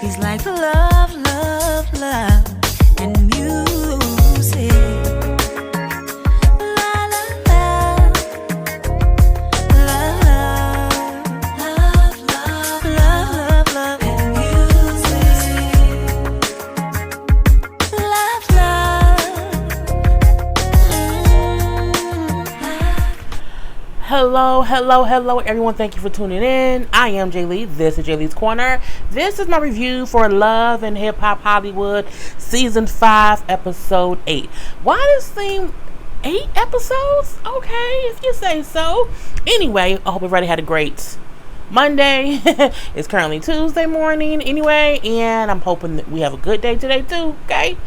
He's like love, love, love, and music. La la la, love, love, love, love, love, and music. Love, love. Hello, everyone. Thank you for tuning in. I am J Lee. This is J Lee's Corner. This is my review for Love and Hip Hop Hollywood Season 5, Episode 8. Why this theme 8 episodes? Okay, if you say so. Anyway, I hope everybody had a great Monday. It's currently Tuesday morning anyway, and I'm hoping that we have a good day today too, okay?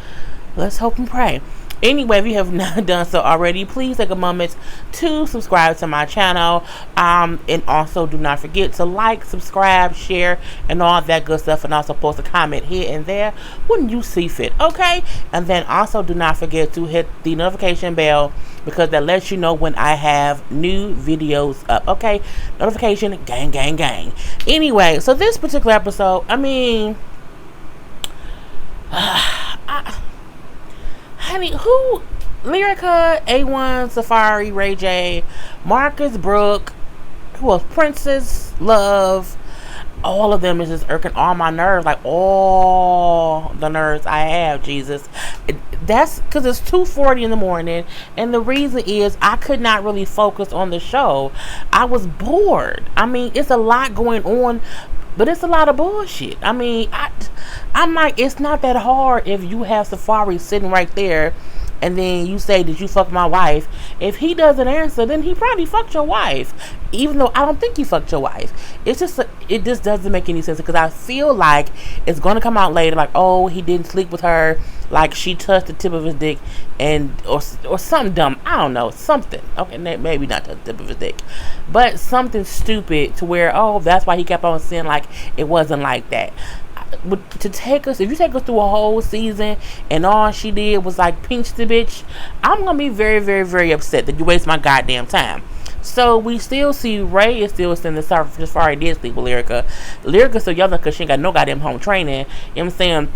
Let's hope and pray. Anyway, if you have not done so already, please take a moment to subscribe to my channel. And also do not forget to like, subscribe, share, and all that good stuff. And also post a comment here and there when you see fit, okay? And then also do not forget to hit the notification bell, because that lets you know when I have new videos up, okay? Notification, gang, gang, gang. Anyway, so this particular episode, I mean, honey, who? Lyrica, A1, Safari, Ray J, Marcus, Brook, who else? Princess, Love, all of them is just irking all my nerves, like all the nerves I have, Jesus. That's because it's 2:40 in the morning, and the reason is I could not really focus on the show. I was bored. I mean, it's a lot going on, but it's a lot of bullshit. I mean, I'm like, it's not that hard if you have Safari sitting right there and then you say, did you fuck my wife? If he doesn't answer, then he probably fucked your wife. Even though I don't think he fucked your wife. It just doesn't make any sense, because I feel like it's going to come out later, like, oh, he didn't sleep with her, like she touched the tip of his dick, and or something dumb. I don't know, something. Okay, maybe not the tip of his dick, but something stupid to where, oh, that's why he kept on saying like it wasn't like that. If you take us through a whole season and all she did was like pinch the bitch, I'm gonna be very, very, very upset that you waste my goddamn time. So we still see Ray is still sending the surface as far as did sleep with Lyrica so young because she ain't got no goddamn home training. You know what I'm saying?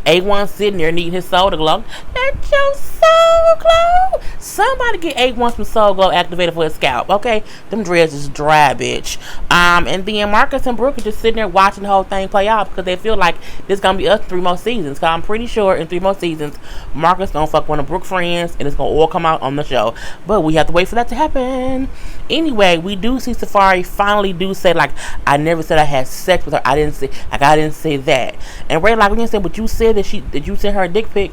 A1 sitting there needing his soul to glow. Let your soul glow. Somebody get A1 some soul glow activated for his scalp, okay? Them dreads is dry, bitch. And then Marcus and Brook are just sitting there watching the whole thing play out, because they feel like this is gonna be us 3 more seasons. Because I'm pretty sure in 3 more seasons, Marcus gonna fuck one of Brook's friends, and it's gonna all come out on the show. But we have to wait for that to happen. Anyway, we do see Safari finally do say, like, I never said I had sex with her. I didn't say that. And Ray, like, we didn't say, but you said that you sent her a dick pic.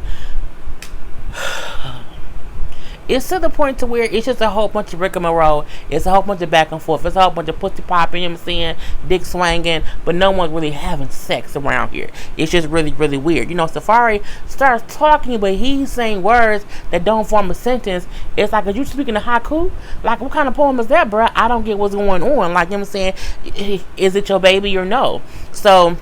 It's to the point to where it's just a whole bunch of rigmarole. It's a whole bunch of back and forth. It's a whole bunch of pussy popping, you know what I'm saying, dick swinging, but no one's really having sex around here. It's just really, really weird. You know, Safari starts talking, but he's saying words that don't form a sentence. It's like, are you speaking a haiku? Like, what kind of poem is that, bruh? I don't get what's going on. Like, you know what I'm saying, is it your baby or no? So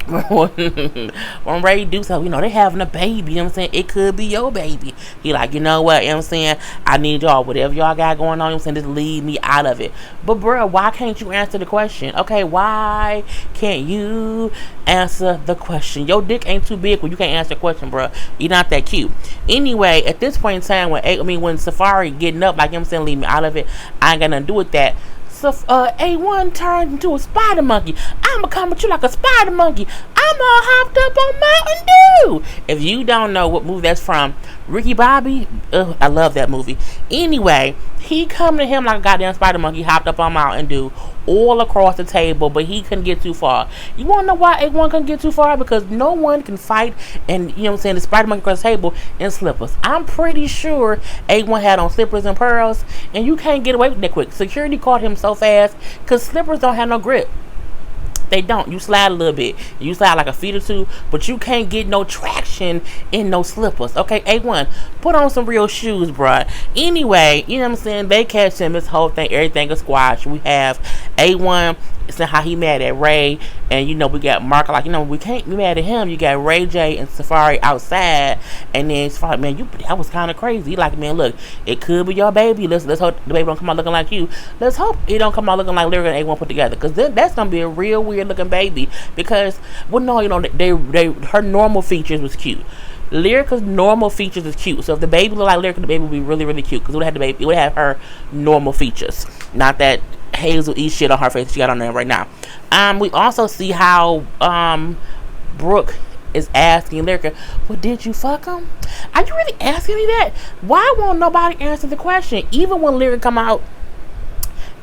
when Ray do so, you know, they having a baby, you know what I'm saying, it could be your baby. He like, you know what, you know what I'm saying, I need y'all, whatever y'all got going on, you know what I'm saying, just leave me out of it. But bro, why can't you answer the question? Okay, why can't you answer the question? Your dick ain't too big when you can't answer the question, bro. You're not that cute. Anyway, at this point in time, when Safari getting up, like, you know what I'm saying, leave me out of it, I ain't got nothing to do with that. So A1 turned into a spider monkey. I'ma come at you like a spider monkey. I'm all hopped up on Mountain Dew. If you don't know what movie that's from, Ricky Bobby, I love that movie. Anyway, he come to him like a goddamn spider monkey, hopped up on Mountain Dew all across the table, but he couldn't get too far. You want to know why A1 couldn't get too far? Because no one can fight, and you know what I'm saying, the spider monkey across the table in slippers. I'm pretty sure A1 had on slippers and pearls, and you can't get away with that quick. Security caught him so fast because slippers don't have no grip. They don't. You slide a little bit. You slide like a feet or two, but you can't get no traction in no slippers. Okay, A1, put on some real shoes, bruh. Anyway, you know what I'm saying? They catch him. This whole thing, everything is squashed. We have A1 saying how he mad at Ray, and we got Mark like, we can't be mad at him. You got Ray J and Safari outside, and then Safari, man, that was kind of crazy. He like, man, look, it could be your baby. Let's hope the baby don't come out looking like you. Let's hope it don't come out looking like Lyrica and A1 put together, because then that's gonna be a real weird looking baby. Because her normal features was cute. Lyrica's normal features is cute. So if the baby looked like Lyrica, the baby would be really, really cute, because it would have her normal features, not that Hazel eat shit on her face she got on there right now. We also see how Brook is asking Lyrica, well, did you fuck him? Are you really asking me that? Why won't nobody answer the question? Even when Lyrica come out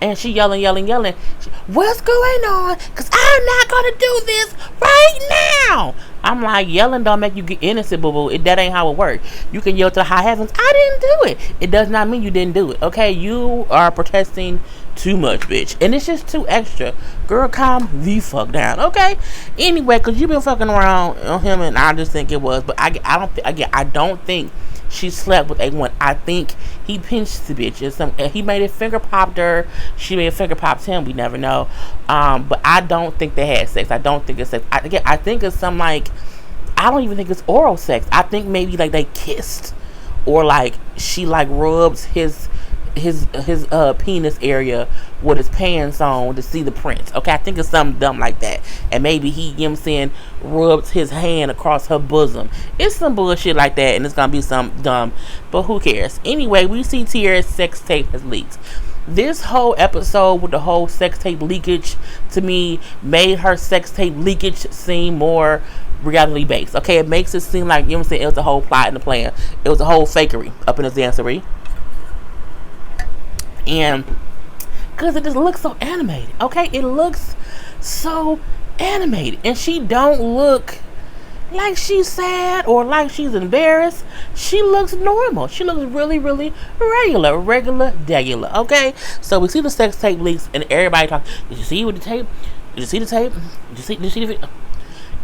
and she yelling, what's going on? Because I'm not going to do this right now. I'm like, yelling don't make you get innocent, boo-boo. That ain't how it works. You can yell to the high heavens, I didn't do it. It does not mean you didn't do it, okay? You are protesting too much, bitch. And it's just too extra. Girl, calm the fuck down, okay? Anyway, because you've been fucking around on him, and I just think it was. But I don't think she slept with A1. I think he pinched the bitch. He made a finger popped her. She made a finger popped him. We never know. But I don't think they had sex. I don't think it's sex. I think it's some like, I don't even think it's oral sex. I think maybe like they kissed, or like she like rubs his penis area with his pants on to see the prints. Okay, I think it's something dumb like that. And maybe he, rubs his hand across her bosom. It's some bullshit like that, and it's gonna be something dumb. But who cares? Anyway, we see Tiara's sex tape has leaked. This whole episode with the whole sex tape leakage, to me, made her sex tape leakage seem more reality based. Okay, it makes it seem like, it was a whole plot and a plan. It was a whole fakery up in his dancery. And because it just looks so animated, okay? It looks so animated, and she don't look like she's sad or like she's embarrassed. She looks normal. She looks really, really regular, okay? So we see the sex tape leaks, and everybody talks. Did you see with the tape? Did you see the tape? Did you see the video?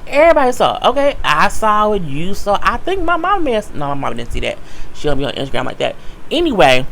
Everybody saw it, okay? I saw it. You saw it. I think my mom my mom didn't see that. She don't be on Instagram like that. Anyway,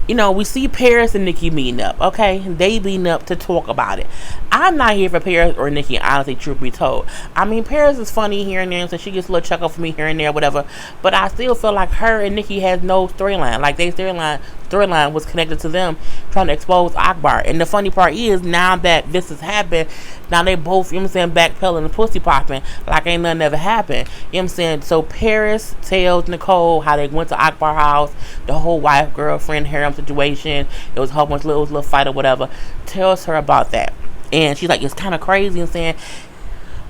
we see Paris and Nikki meeting up, okay? They meeting up to talk about it. I'm not here for Paris or Nikki, honestly, truth be told. I mean, Paris is funny here and there, so she gets a little chuckle for me here and there, whatever. But I still feel like her and Nikki has no storyline. Like, their storyline was connected to them trying to expose Akar. And the funny part is, now that this has happened, now they both, backpedaling and pussy popping like ain't nothing ever happened. So Paris tells Nicole how they went to Akbar's house, the whole wife, girlfriend, harem situation. It was a whole bunch of little fight or whatever. Tells her about that. And she's like, it's kind of crazy, and saying,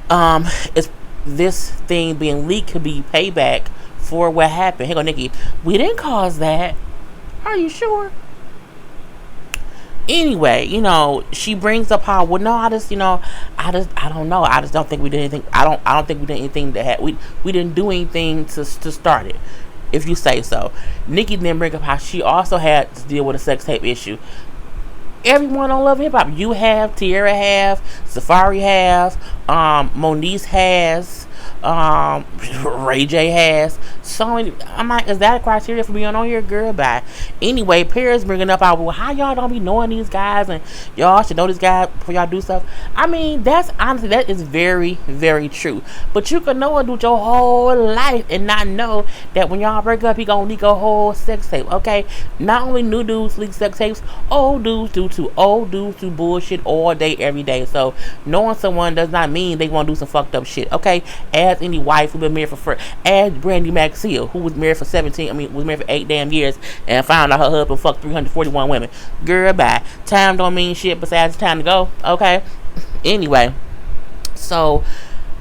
it's this thing being leaked could be payback for what happened. Here go Nikki. We didn't cause that. Are you sure? Anyway, she brings up how, well, no, I don't know. I just don't think we did anything. I don't think we did anything we didn't do anything to start it, if you say so. Nikki then bring up how she also had to deal with a sex tape issue. Everyone on Love Hip Hop, you have, Tiara have, Safari have, Moniece has, Ray J has. So I'm like, is that a criteria for being on here? Girl, bye. Anyway, Paris bringing up, well, how y'all don't be knowing these guys, and y'all should know this guy before y'all do stuff. I mean, that's honestly, that is very, very true. But you can know a dude your whole life and not know that when y'all break up, he gonna leak a whole sex tape, okay? Not only new dudes leak sex tapes, old dudes do too. Old dudes do bullshit all day, every day. So knowing someone does not mean they want to do some fucked up shit, okay? As any wife who been married for as Brandy Maxfield, who was married for 8 damn years and found out her husband fucked 341 women. Girl, bye. Time don't mean shit besides it's time to go, okay? Anyway, so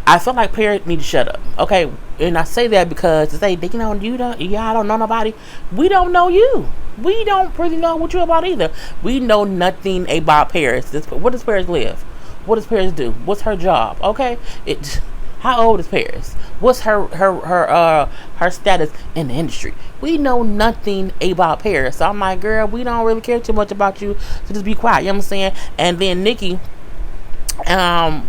I feel like parents need to shut up, okay? And I say that because to say, y'all don't know nobody. We don't know you. We don't really know what you're about either. We know nothing about Paris. Where does Paris live? What does Paris do? What's her job? Okay, how old is Paris? What's her status in the industry? We know nothing about Paris. So I'm like, girl, we don't really care too much about you, so just be quiet. You know what I'm saying? And then Nikki, I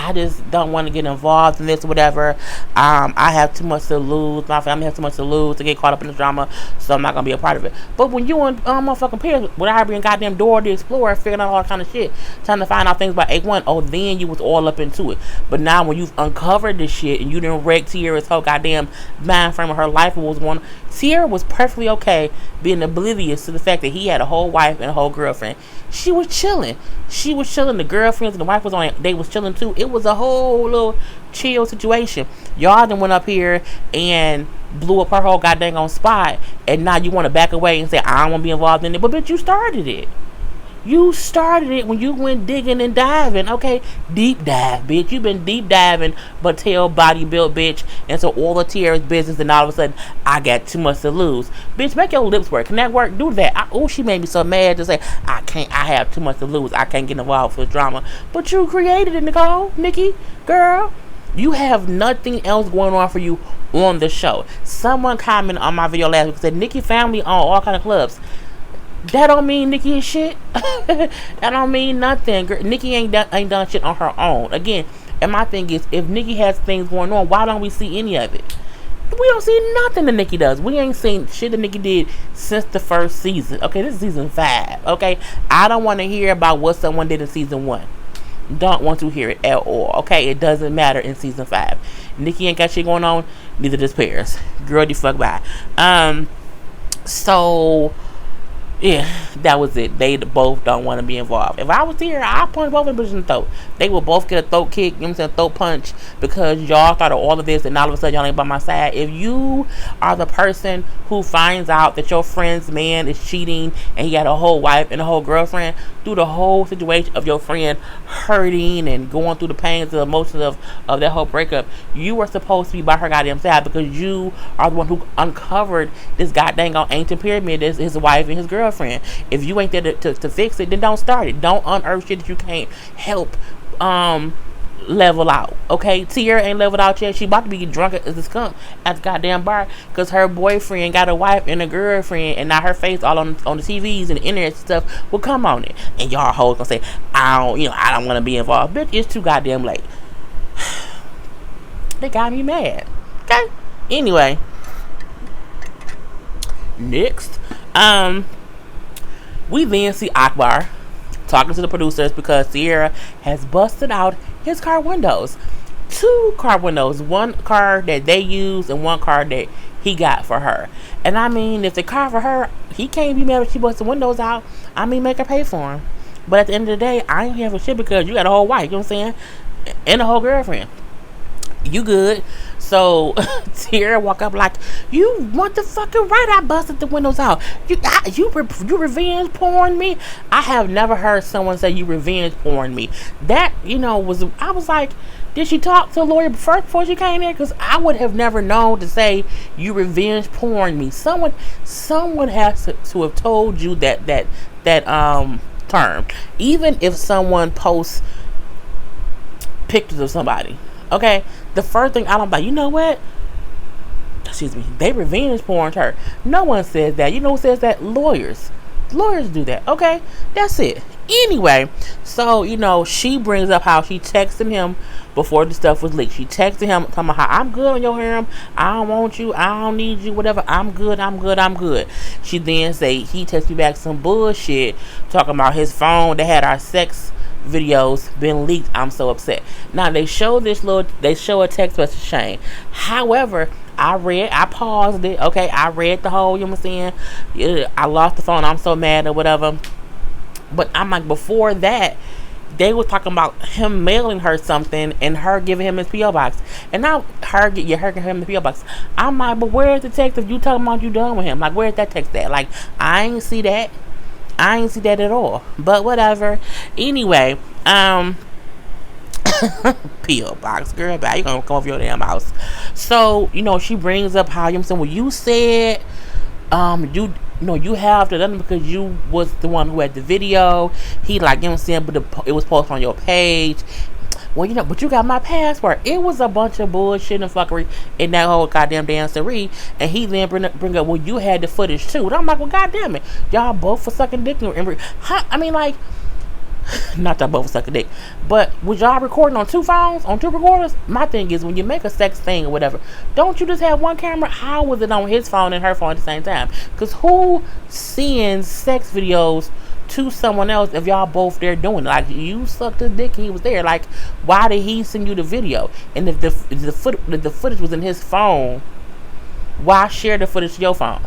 I just don't want to get involved in this or whatever. I have too much to lose. My family has too much to lose to get caught up in the drama, so I'm not gonna be a part of it. But when you and motherfucking peers, without being goddamn Dora the Explorer, figuring out all kind of shit, trying to find out things about A1, oh, then you was all up into it. But now when you've uncovered this shit and you didn't wreck Tiara's whole goddamn mind frame of her life and what was going on, Tiara was perfectly okay being oblivious to the fact that he had a whole wife and a whole girlfriend. She was chilling. The girlfriends and the wife was on it. They was chilling too. It was a whole little chill situation. Y'all then went up here and blew up her whole goddamn on spot, and now you want to back away and say, I don't want to be involved in it. But bitch, you started it. You started it when you went digging and diving. Okay, deep dive, bitch. You've been deep diving, but tail body built, bitch. And so all the Tiara's business, and all of a sudden, I got too much to lose. Bitch, make your lips work. Can that work? Do that. She made me so mad to say, I can't, I have too much to lose. I can't get involved with drama. But you created it, Nicole, Nikki, girl. You have nothing else going on for you on the show. Someone commented on my video last week and said, Nikki family on all kind of clubs. That don't mean Nikki is shit. That don't mean nothing. Nikki ain't done shit on her own. Again, and my thing is, if Nikki has things going on, why don't we see any of it? We don't see nothing that Nikki does. We ain't seen shit that Nikki did since the first season. Okay, this is season 5. Okay, I don't want to hear about what someone did in season 1. Don't want to hear it at all. Okay, it doesn't matter in season 5. Nikki ain't got shit going on. Neither does Paris. Girl, the fuck bye. So yeah, that was it. They both don't want to be involved. If I was here, I'd punch both of them in the throat. They would both get a throat kick, you know what I'm saying, throat punch, because y'all thought of all of this and all of a sudden y'all ain't by my side. If you are the person who finds out that your friend's man is cheating and he got a whole wife and a whole girlfriend, through the whole situation of your friend hurting and going through the pains and the emotions of that whole breakup, you were supposed to be by her goddamn side, because you are the one who uncovered this goddamn ancient pyramid, his wife and his girlfriend. If you ain't there to fix it, then don't start it. Don't unearth shit that you can't help level out. Okay, Tiara ain't leveled out yet. She about to be drunk as a skunk at the goddamn bar because her boyfriend got a wife and a girlfriend, and now her face all on the TVs and the internet and stuff will come on it. And y'all hoes gonna say, I don't want to be involved. Bitch, it's too goddamn late. They got me mad. Okay. Anyway, next, we then see Akar talking to the producers because Tiara has busted out his car windows. 2 car windows. One car that they use and one car that he got for her. And I mean, if the car for her, he can't be mad if she busts the windows out. I mean, make her pay for him. But at the end of the day, I ain't here for shit because you got a whole wife, you know what I'm saying? And a whole girlfriend. You good. So Tiara walk up like, you motherfucking right, I busted the windows out. You revenge porn me? I have never heard someone say you revenge porn me. That, I was like, did she talk to a lawyer first before she came here? Because I would have never known to say you revenge porn me. Someone has to have told you that term. Even if someone posts pictures of somebody, okay, the first thing I'm like, you know what? Excuse me. They revenge porn her. No one says that. You know who says that? Lawyers. Lawyers do that. Okay, that's it. Anyway, so she brings up how she texted him before the stuff was leaked. She texted him talking about how I'm good on your harem. I don't want you. I don't need you. Whatever. I'm good. I'm good. I'm good. She then say he texted me back some bullshit talking about his phone that had our sex videos been leaked. I'm so upset. Now they show a text message chain. However, I paused it. Okay, I read the whole, you know what I'm saying? I lost the phone. I'm so mad or whatever. But I'm like, before that, they were talking about him mailing her something and her giving him his P.O. box. And now her giving him the P.O. box. I'm like, but where's the text if you talking about you done with him? Like, where's that text at? Like, I ain't see that. I ain't see that at all. But whatever. Anyway, P.O. box, girl, bye. You gonna come over your damn house. So, she brings up how, well, you said, you have to done it because you was the one who had the video. He like, you know what I'm saying, but it was posted on your page. Well, but you got my password. It was a bunch of bullshit and fuckery in that whole goddamn dancery. And he then bring up, well, you had the footage too. And I'm like, well, goddamn it, y'all both for sucking dick. I mean, like, Not that both suck a dick, but was y'all recording on 2 phones, on 2 recorders? My thing is, when you make a sex thing or whatever, don't you just have one camera? How was it on his phone and her phone at the same time? Because who sends sex videos to someone else if y'all both there doing it? Like, you sucked his dick and he was there. Like, why did he send you the video? And if the footage was in his phone, why share the footage to your phone?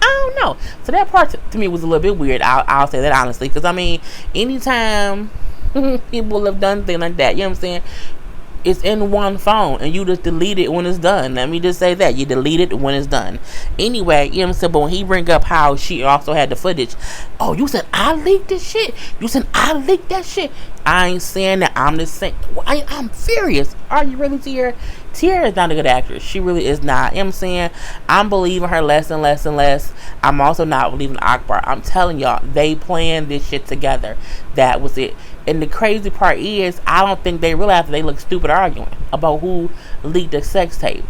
I don't know. So that part to me was a little bit weird. I'll say that honestly, because I mean, anytime people have done things like that, you know what I'm saying? It's in one phone, and you just delete it when it's done. Let me just say that. You delete it when it's done. Anyway, you know what I'm saying? But when he bring up how she also had the footage, oh, you said I leaked this shit? You said I leaked that shit? I ain't saying that. I'm just saying, I'm furious. Are you really, Tiara? Tiara is not a good actress. She really is not. You know what I'm saying? I'm believing her less and less and less. I'm also not believing Akar. I'm telling y'all, they planned this shit together. That was it. And the crazy part is, I don't think they realize that they look stupid arguing about who leaked the sex tape.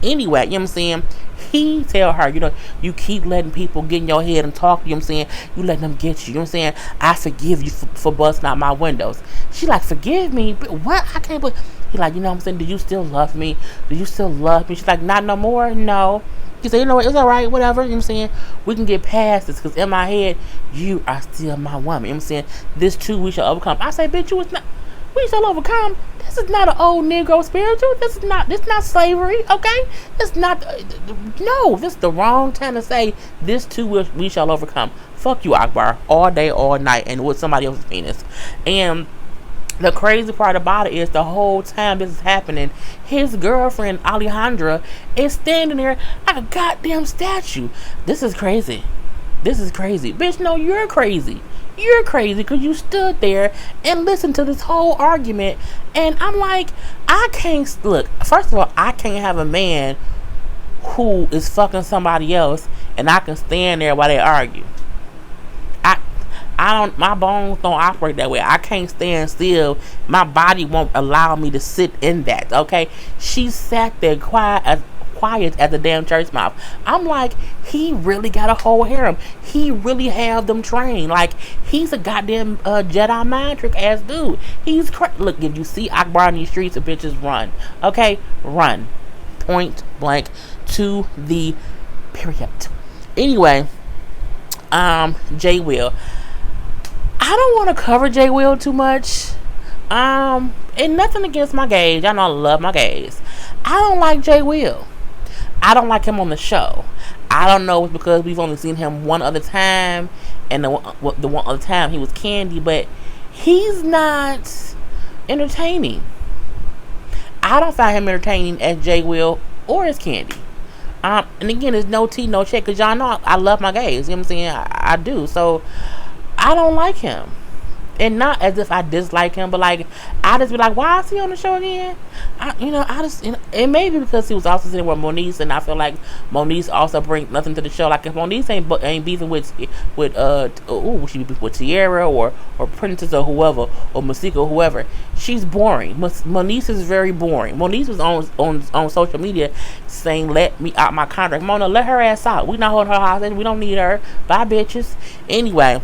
Anyway, you know what I'm saying? He tell her, you know, you keep letting people get in your head and talk, you know what I'm saying? You letting them get you know what I'm saying? I forgive you for busting out my windows. She like, forgive me? But what? I can't believe. He like, you know what I'm saying? Do you still love me? Do you still love me? She's like, not no more? No. He said, you know what? It's alright, whatever. You know what I'm saying? We can get past this, because in my head, you are still my woman. You know what I'm saying? This too we shall overcome. I say, bitch, we shall overcome. This is not an old Negro spiritual. This is not slavery, okay? This is the wrong time to say this too we shall overcome. Fuck you, Akar, all day, all night, and with somebody else's penis. And the crazy part about it is, the whole time this is happening, his girlfriend Alejandra is standing there like a goddamn statue. This is crazy. Bitch, no, you're crazy. You're crazy because you stood there and listened to this whole argument. And I'm like, I can't look. First of all, I can't have a man who is fucking somebody else and I can stand there while they argue. My bones don't operate that way. I can't stand still. My body won't allow me to sit in that. Okay, she sat there quiet as a damn church mouth. I'm like, he really got a whole harem. He really have them trained. Like, he's a goddamn Jedi mind trick ass dude. He's look, if you see Akar in these streets, the bitches run. Okay, run, point blank to the period. Anyway, J Will. I don't want to cover J Will too much. And nothing against my gays. Y'all know I love my gays. I don't like J Will. I don't like him on the show. I don't know if it's because we've only seen him one other time, and the one other time he was Candy, but he's not entertaining. I don't find him entertaining as J Will or as Candy. And again, there's no tea, no check, because y'all know I love my gays. You know what I'm saying? I do. So I don't like him. And not as if I dislike him, but like, I just be like, why is he on the show again? It may be because he was also sitting with Moniece, and I feel like Moniece also brings nothing to the show. Like, if Moniece ain't beefing with she be beefing with Tiara or Princess or whoever, or Masika or whoever, she's boring. Moniece is very boring. Moniece was on social media saying, let me out my contract. Mona, let her ass out. We not holding her hostage. We don't need her. Bye, bitches. Anyway,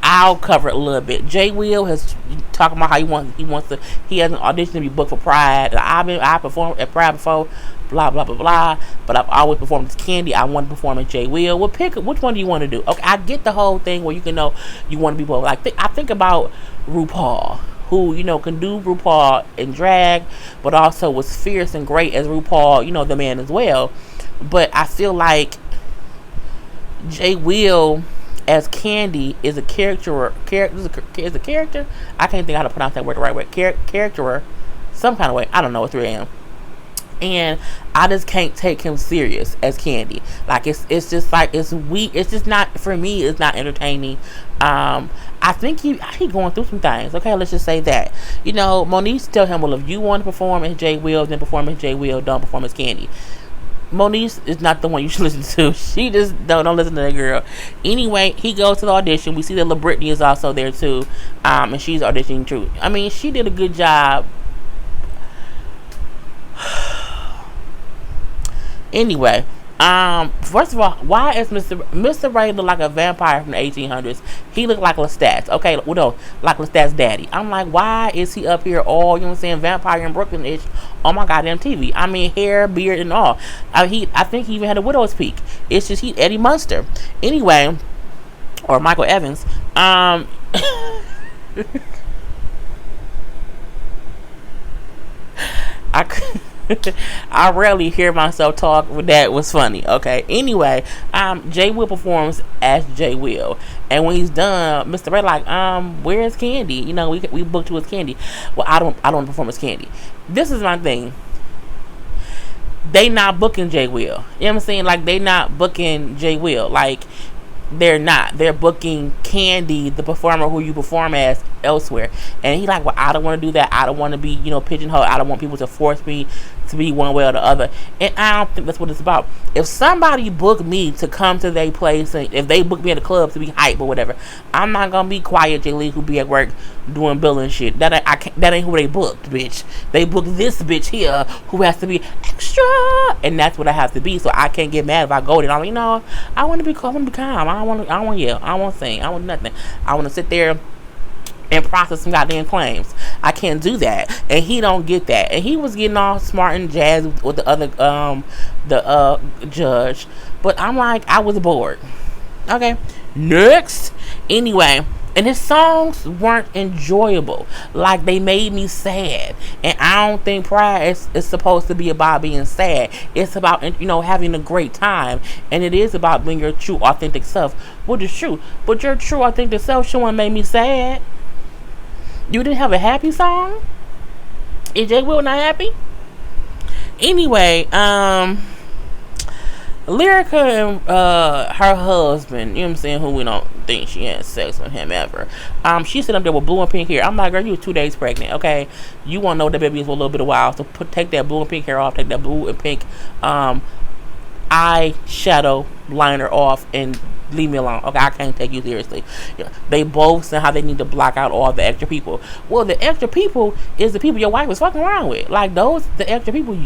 I'll cover it a little bit. J Will has talking about how he has an audition to be booked for Pride. I performed at Pride before, blah blah blah blah. But I've always performed as Candy. I want to perform as J Will. Well, pick which one do you want to do? Okay, I get the whole thing where you can know you want to be both. Like, I think about RuPaul, who can do RuPaul in drag, but also was fierce and great as RuPaul, the man as well. But I feel like J Will as Candy is a character. Is a character. I can't think how to pronounce that word the right way. Character, some kind of way. I don't know. It's 3 a.m. And I just can't take him serious as Candy. Like, it's just like, it's weak. It's just not, for me, it's not entertaining. I think he going through some things. Okay, let's just say that. Moniece tell him, well, if you want to perform as J Will, then perform as J Will. Don't perform as Candy. Moniece is not the one you should listen to. She just don't listen to that girl. Anyway, he goes to the audition. We see that LaBrittany is also there too, and she's auditioning too. I mean, she did a good job. Anyway, First of all, why is Mr. Ray look like a vampire from the 1800s? He looked like Lestat's. Okay, well, no, like Lestat's daddy. I'm like, why is he up here all, you know what I'm saying, vampire in Brooklyn-ish on my goddamn TV? I mean, hair, beard, and all. I think he even had a widow's peak. It's just he Eddie Munster. Anyway, or Michael Evans. I rarely hear myself talk, but that was funny. Okay. Anyway, J Will performs as J Will, and when he's done, Mr. Ray like, where's Candy? You know, we booked you as Candy. Well, I don't perform as Candy. This is my thing. They not booking J Will. You know what I'm saying? Like, they not booking J Will. Like, they're not. They're booking Candy, the performer who you perform as, elsewhere. And he like, well, I don't want to do that. I don't want to be, you know, pigeonholed. I don't want people to force me to be one way or the other. And I don't think that's what it's about. If somebody booked me to come to their place, and if they book me at the club to be hype or whatever, I'm not gonna be quiet J Lee who be at work doing billing shit. That ain't who they booked, bitch. They booked this bitch here who has to be extra, and that's what I have to be. So I can't get mad if I go there. I'm like, you know, I want to be calm. I don't want to yell. I don't want to sing. I want nothing. I want to sit there and process some goddamn claims. I can't do that, and he don't get that. And he was getting all smart and jazz with the other judge, but I'm like, I was bored. Okay, next. Anyway, and his songs weren't enjoyable. Like, they made me sad, and I don't think Pride is supposed to be about being sad. It's about, you know, having a great time, and it is about being your true authentic self, which is true. But your true authentic self shouldn't make me sad. You didn't have a happy song? Is J Will not happy? Anyway, Lyrica and her husband, you know what I'm saying, who we don't think she had sex with him ever. She sitting up there with blue and pink hair. I'm like, girl, you were 2 days pregnant, okay? You want to know what that baby is for a little bit of while. So take that blue and pink hair off, take that blue and pink eyeshadow liner off, and leave me alone. Okay, I can't take you seriously. They both say how they need to block out all the extra people. Well, the extra people is the people your wife was fucking around with. Like, those, the extra people,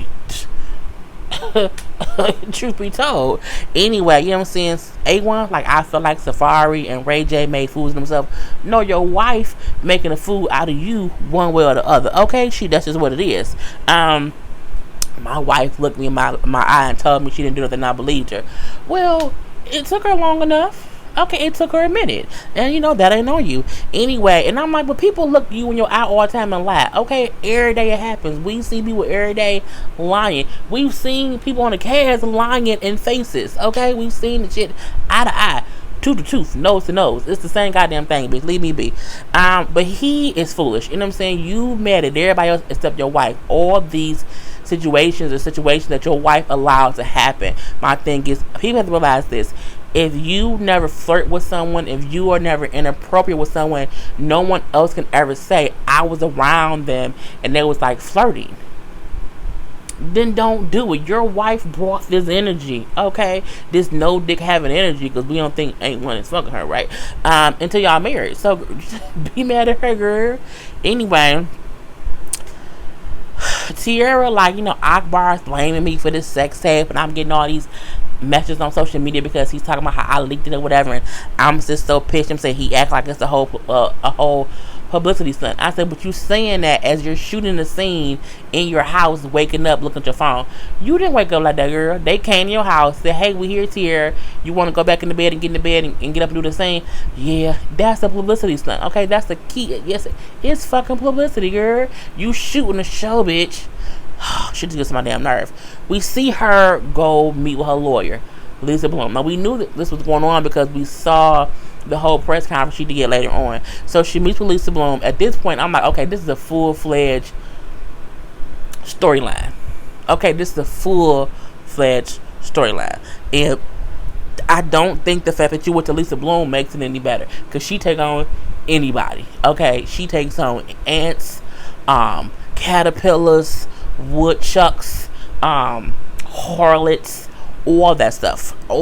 truth be told. Anyway, you know what I'm saying? A1, like, I feel like Safari and Ray J made fools of themselves. No, your wife making a fool out of you one way or the other. Okay, that's just what it is. My wife looked me in my eye and told me she didn't do nothing, and I believed her. Well, it took her long enough. Okay, it took her a minute. And, you know, that ain't on you. Anyway, and I'm like, but people look you when you're out all the time and lie. Okay, every day it happens. We see people every day lying. We've seen people on the cast lying in faces. Okay, we've seen the shit eye to eye, tooth to tooth, nose to nose. It's the same goddamn thing, bitch. Leave me be. But he is foolish. You know what I'm saying? You mad at everybody else except your wife. All these situations that your wife allowed to happen. My thing is, people have to realize this. If you never flirt with someone, if you are never inappropriate with someone, no one else can ever say, I was around them and they was like flirting. Then don't do it. Your wife brought this energy, okay? This no dick having energy, because we don't think ain't one is fucking her, right? Until y'all married. So be mad at her, girl. Anyway, Tiara, like, you know, Akbar is blaming me for this sex tape, and I'm getting all these messages on social media because he's talking about how I leaked it or whatever, and I'm just so pissed. I'm saying he act like it's a whole publicity stunt. I said, but you saying that as you're shooting the scene in your house, waking up, looking at your phone. You didn't wake up like that, girl. They came to your house, said, hey, we here, Tiara. You want to go back in the bed and get in the bed and get up and do the scene? Yeah, that's a publicity stunt. Okay, that's the key. Yes, it's fucking publicity, girl. You shooting a show, bitch. She just gets on my damn nerve. We see her go meet with her lawyer, Lisa Bloom. Now, we knew that this was going on because we saw the whole press conference she did later on. So she meets with Lisa Bloom. At this point, I'm like, okay, this is a full-fledged storyline. Okay, this is a full-fledged storyline. And I don't think the fact that you went to Lisa Bloom makes it any better, because she take on anybody. Okay, she takes on ants, caterpillars, woodchucks, harlots, all that stuff. You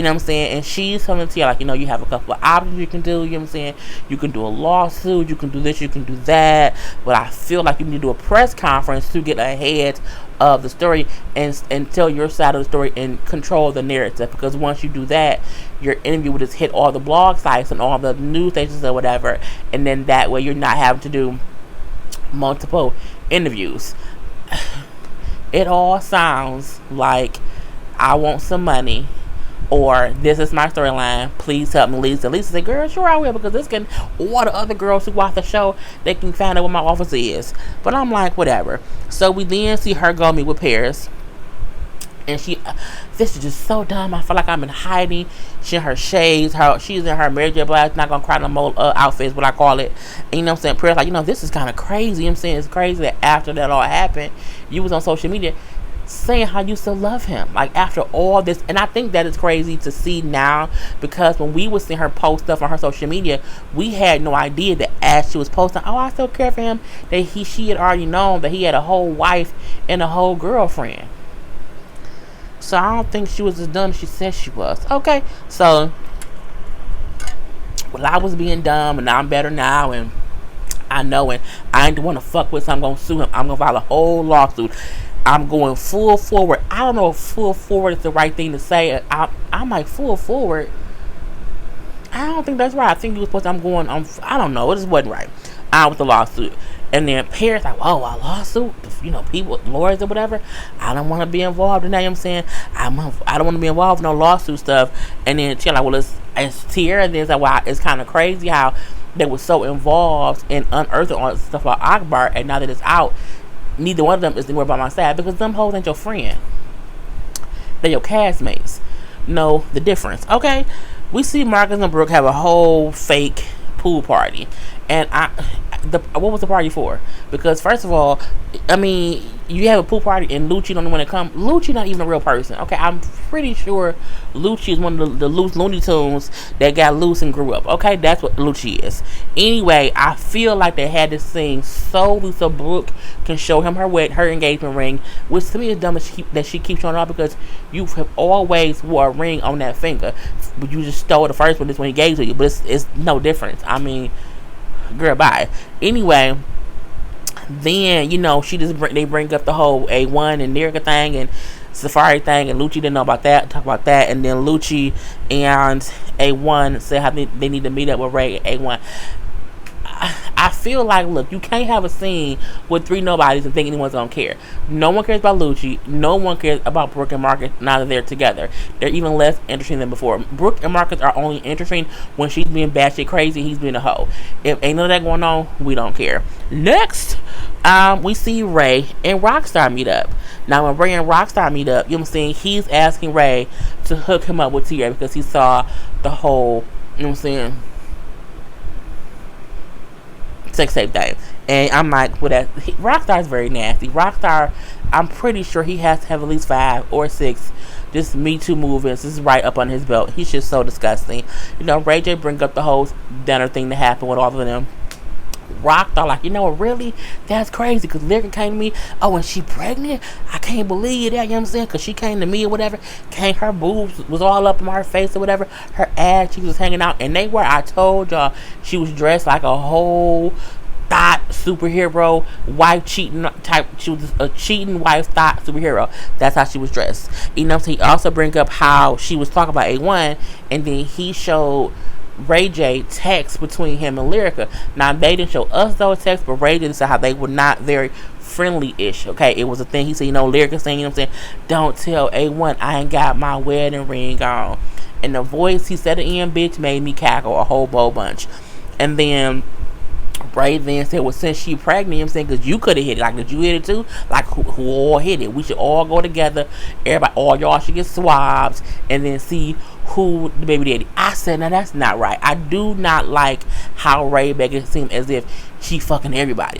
know what I'm saying? And she's coming to you like, you have a couple of options you can do. You know what I'm saying? You can do a lawsuit. You can do this. You can do that. But I feel like you need to do a press conference to get ahead of the story and tell your side of the story and control the narrative. Because once you do that, your interview will just hit all the blog sites and all the news stations or whatever. And then that way you're not having to do multiple interviews. It all sounds like I want some money, or this is my storyline, please help me. Lisa said, girl, sure I will, because this can, all the other girls who watch the show, they can find out what my office is. But I'm like, whatever. So we then see her go meet with Paris, and this is just so dumb. I feel like I'm in hiding. She in her shades, she's in her Mary J. Blige not gonna cry no more outfits, what I call it. And you know what I'm saying, Paris like, this is kind of crazy. You know what I'm saying, it's crazy that after that all happened, you was on social media saying how you still love him, like after all this. And I think that is crazy to see now, because when we was seeing her post stuff on her social media, we had no idea that as she was posting, I still care for him, that she had already known that he had a whole wife and a whole girlfriend. So I don't think she was as dumb as she said she was. Okay, so well, I was being dumb and I'm better now, and I know, and I ain't the one to fuck with, so I'm gonna sue him. I'm gonna file a whole lawsuit. I'm going full forward. I don't know if full forward is the right thing to say. I'm like, full forward? I don't think that's right. I think you were supposed to, I don't know. It just wasn't right. With the lawsuit. And then Paris like, a lawsuit? People, lawyers or whatever. I don't want to be involved in that. You know what I'm saying? I don't want to be involved in no lawsuit stuff. And then she's like, well, it's Tiara. And then it's like, wow, it's kind of crazy how they were so involved in unearthing all this stuff about Akar. And now that it's out, neither one of them is anywhere by my side, because them hoes ain't your friend. They're your castmates. Know the difference. Okay? We see Marcus and Brook have a whole fake pool party. And what was the party for? Because first of all, you have a pool party and Lucci don't want to come. Lucci not even a real person. Okay, I'm pretty sure Lucci is one of the loose Looney Tunes that got loose and grew up. Okay, that's what Lucci is. Anyway, I feel like they had this thing solely so Brook can show him her engagement ring, which to me is dumb that she keeps showing off, because you have always wore a ring on that finger, but you just stole the first one. This one he gave to you, but it's no difference. Girl, bye. Anyway, then they bring up the whole A1 and Lyrica thing and Safari thing, and Lucci didn't know about that. Talk about that, and then Lucci and A1 said how they need to meet up with Ray and A1. I feel like, look, you can't have a scene with three nobodies and think anyone's gonna care. No one cares about Lucci. No one cares about Brook and Marcus now that they're together. They're even less interesting than before. Brook and Marcus are only interesting when she's being batshit crazy and he's being a hoe. If ain't none of that going on, we don't care. Next, we see Ray and Rockstar meet up. Now, when Ray and Rockstar meet up, you know what I'm saying, he's asking Ray to hook him up with Tiara because he saw the whole, you know what I'm saying, sex tape thing. And I'm like, Rockstar is very nasty. Rockstar, I'm pretty sure he has to have at least 5 or 6 just Me Too movements. This is right up on his belt. He's just so disgusting. Ray J bring up the whole dinner thing that happened with all of them. Rockstar like, really? That's crazy, because Lyrica came to me, and she pregnant? I can't believe that, you know what I'm saying? Because she came to me or whatever, her boobs was all up in her face or whatever, her ass cheeks was hanging out, and I told y'all, she was dressed like a whole thought superhero, wife cheating type. She was a cheating wife thought superhero. That's how she was dressed. He also bring up how she was talking about A1, and then he showed Ray J text between him and Lyrica. Now, they didn't show us those texts, but Ray J said how they were not very friendly-ish. Okay, it was a thing. He said, Lyrica saying, you know what I'm saying, don't tell A1 I ain't got my wedding ring on. And the voice he said it in, bitch, made me cackle a whole bunch. And then Ray then said, well, since she pregnant, you know what I'm saying, because you could have hit it. Like, did you hit it too? Like, who all hit it? We should all go together. Everybody, all y'all should get swabs and then see who the baby daddy. I said, now that's not right. I do not like how Ray make it seem as if she fucking everybody.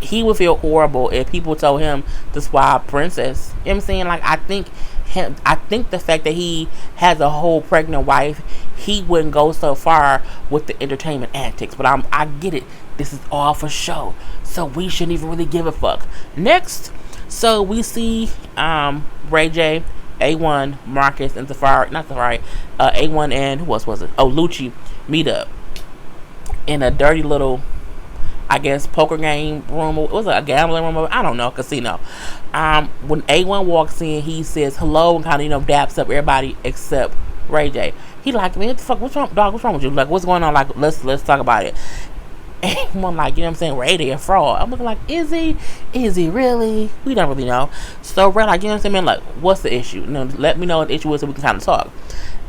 He would feel horrible if people told him to swab Princess. You know what I'm saying? Like, I think the fact that he has a whole pregnant wife, he wouldn't go so far with the entertainment antics. But I get it. This is all for show, so we shouldn't even really give a fuck. Next, So we see Ray J, A1, Marcus, and Safari, not Safari, A1 and who else was it? Oh, Lucci meet up in a dirty little, I guess, poker game room. Was it a gambling room? I don't know, casino. When A1 walks in, he says hello and kind of, daps up everybody except Ray J. He like, man, what the fuck, what's wrong, dog? What's wrong with you? Like, what's going on? Like, let's talk about it. A1 like, what I'm saying, Ray J a fraud. I'm looking like, is he? Is he really? We don't really know. So Ray like, what I'm saying, man, like, what's the issue? Let me know what the issue is so we can kind of talk.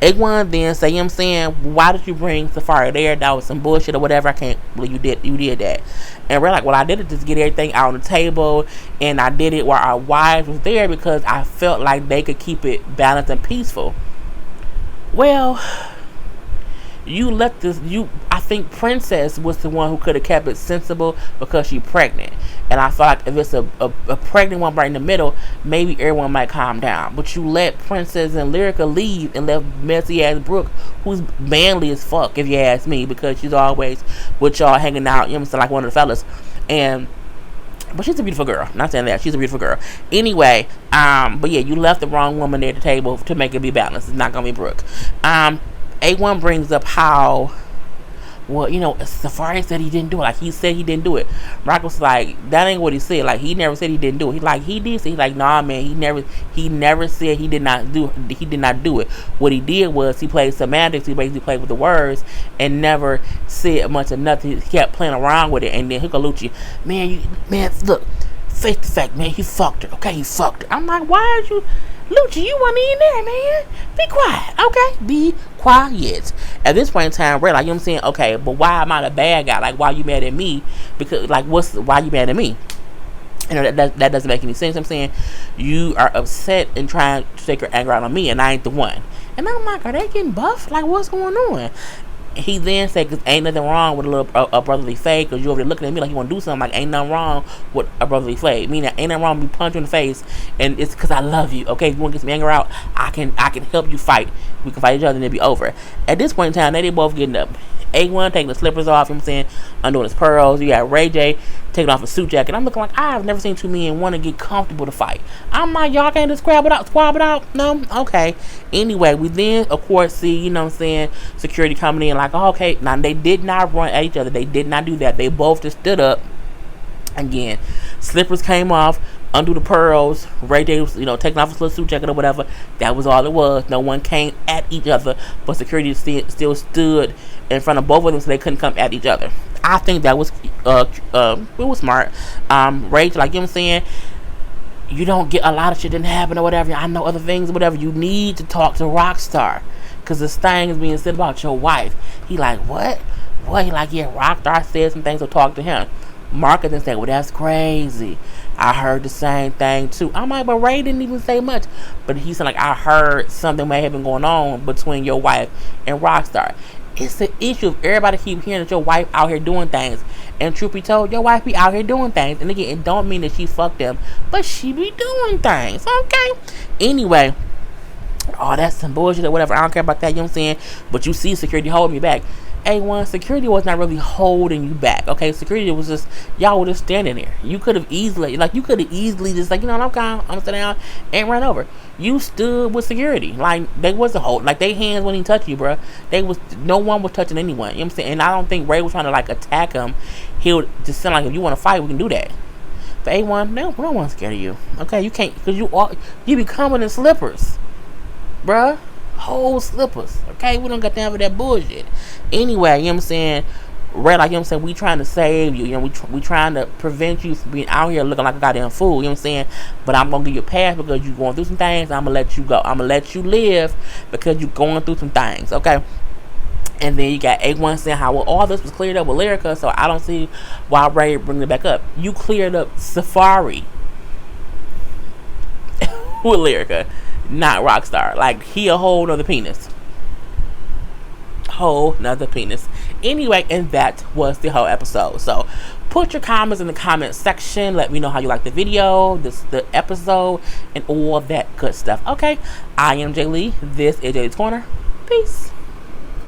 A1 then say, what I'm saying, why did you bring Safari there? That was some bullshit or whatever. I can't believe you did that. And we're like, well, I did it just to get everything out on the table, and I did it while our wives was there because I felt like they could keep it balanced and peaceful. Well, I think Princess was the one who could have kept it sensible because she's pregnant. And I feel like if it's a pregnant one right in the middle, maybe everyone might calm down. But you let Princess and Lyrica leave and left messy ass Brook, who's manly as fuck, if you ask me, because she's always with y'all hanging out, like one of the fellas. But she's a beautiful girl. Not saying that. She's a beautiful girl. Anyway, but yeah, you left the wrong woman there at the table to make it be balanced. It's not going to be Brook. A1 brings up how, well, Safari said he didn't do it. Like, he said he didn't do it. Marcus was like, that ain't what he said. Like, he never said he didn't do it. He like, he did say, he's like, nah, man, he never said he did not do it. What he did was he played semantics. He basically played with the words and never said much of nothing. He kept playing around with it. And then Lucci, man, look, face the fact, man, he fucked her. Okay, he fucked her. I'm like, why are you... Lucci, you wasn't in there, man. Be quiet, okay? Be quiet. At this point in time, Ray, like, what I'm saying? Okay, but why am I the bad guy? Like, why you mad at me? Because, like, why you mad at me? That doesn't make any sense. I'm saying you are upset and trying to take your anger out on me, and I ain't the one. And I'm like, are they getting buffed? Like, what's going on? He then said, because ain't nothing wrong with a brotherly fade, because you over there looking at me like you want to do something. Like, ain't nothing wrong with a brotherly fade. Meaning, ain't nothing wrong with me punch you in the face, and it's because I love you. Okay, if you want to get some anger out, I can help you fight. We can fight each other and it'll be over. At this point in time, they both getting up. A1 taking the slippers off, undoing his pearls. You got Ray J taking off his suit jacket. I'm looking like, I've never seen two men want to get comfortable to fight. I'm like, y'all can't just squab it out? No? Okay. Anyway, we then, of course, see, security coming in like, oh, okay. Now, they did not run at each other. They did not do that. They both just stood up. Again, slippers came off, undo the pearls. Ray J was, taking off his little suit jacket or whatever. That was all it was. No one came at each other, but security still stood in front of both of them so they couldn't come at each other. I think that was it was smart. Ray J, like, you don't get a lot of shit didn't happen or whatever. I know other things or whatever. You need to talk to Rockstar because this thing is being said about your wife. He like, what? He like, yeah, Rockstar said some things, so talk to him. Marcus and say, well, that's crazy. I heard the same thing too. I'm like, but Ray didn't even say much. But he said, like, I heard something may have been going on between your wife and Rockstar. It's the issue of everybody keep hearing that your wife out here doing things. And truth be told, your wife be out here doing things. And again, it don't mean that she fucked them, but she be doing things. Okay? Anyway, that's some bullshit or whatever. I don't care about that, But you see security holding me back. A1, security was not really holding you back. Okay, security was just, y'all were just standing there. You could have easily just like, I'm sitting down and run over. You stood with security. Like, they wasn't hold, like, they hands wouldn't even touch you, bro. No one was touching anyone. You know what I'm saying? And I don't think Ray was trying to, like, attack him. He would just sound like, if you want to fight, we can do that. But A1, no one's scared of you. Okay, you can't, because you be coming in slippers, bruh. Whole slippers. Okay, we don't got down for that bullshit. Anyway, Ray, like, we trying to save you. We trying to prevent you from being out here looking like a goddamn fool. But I'm gonna give you a pass because you're going through some things. I'm gonna let you go. I'm gonna let you live because you're going through some things. Okay. And then you got A1 saying how, well, all this was cleared up with Lyrica, so I don't see why Ray bringing it back up. You cleared up Safari with Lyrica, not Rockstar. Like, he a whole nother penis. Anyway, and that was the whole episode. So put your comments in the comment section. Let me know how you like the video, the episode, and all that good stuff. Okay, I am Jay Lee. This is Jay's Corner. Peace.